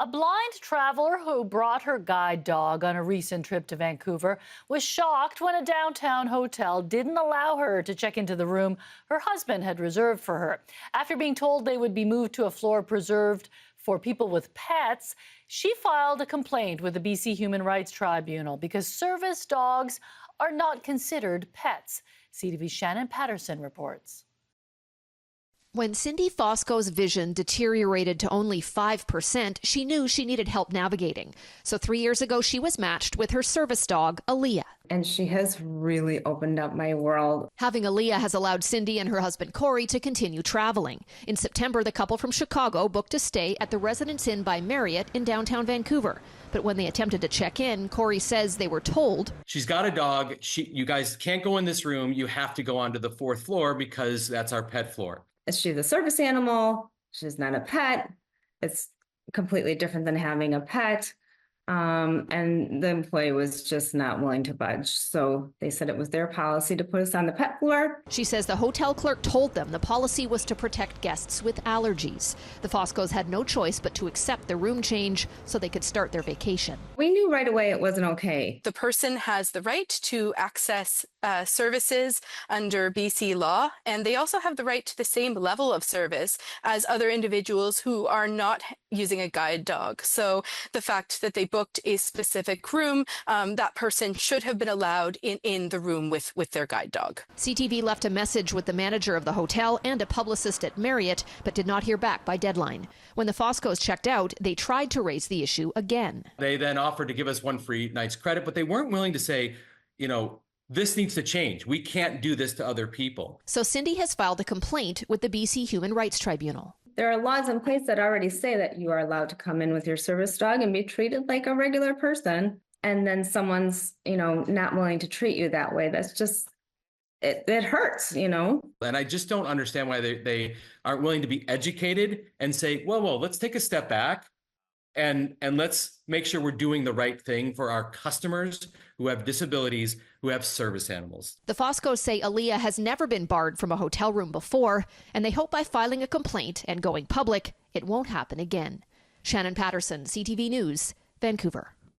A blind traveler who brought her guide dog on a recent trip to Vancouver was shocked when a downtown hotel didn't allow her to check into the room her husband had reserved for her. After being told they would be moved to a floor preserved for people with pets, she filed a complaint with the BC Human Rights Tribunal because service dogs are not considered pets. CTV's Shannon Patterson reports. When Cindy Fosco's vision deteriorated to only 5%, she knew she needed help navigating. So 3 years ago, she was matched with her service dog, Aaliyah. And she has really opened up my world. Having Aaliyah has allowed Cindy and her husband Corey to continue traveling. In September, the couple from Chicago booked a stay at the Residence Inn by Marriott in downtown Vancouver. But when they attempted to check in, Corey says they were told, "She's got a dog. You guys can't go in this room. You have to go onto the 4th floor because that's our pet floor." She's a service animal. She's not a pet. It's completely different than having a pet. And the employee was just not willing to budge. So they said it was their policy to put us on the pet floor. She says the hotel clerk told them the policy was to protect guests with allergies. The Foscos had no choice but to accept the room change so they could start their vacation. We knew right away it wasn't okay. The person has the right to access services under BC law, and they also have the right to the same level of service as other individuals who are not using a guide dog. So the fact that they booked a specific room, that person should have been allowed in the room with their guide dog. CTV left a message with the manager of the hotel and a publicist at Marriott, but did not hear back by deadline. When the Foscos checked out, they tried to raise the issue again. They then offered to give us one free night's credit, but they weren't willing to say, this needs to change. We can't do this to other people. So Cindy has filed a complaint with the BC Human Rights Tribunal. There are laws in place that already say that you are allowed to come in with your service dog and be treated like a regular person. And then someone's, not willing to treat you that way. That's just, it hurts, And I just don't understand why they aren't willing to be educated and say, whoa, let's take a step back and let's make sure we're doing the right thing for our customers who have disabilities, who have service animals. The Foscos say Aaliyah has never been barred from a hotel room before, and they hope by filing a complaint and going public, it won't happen again. Shannon Patterson, CTV News, Vancouver.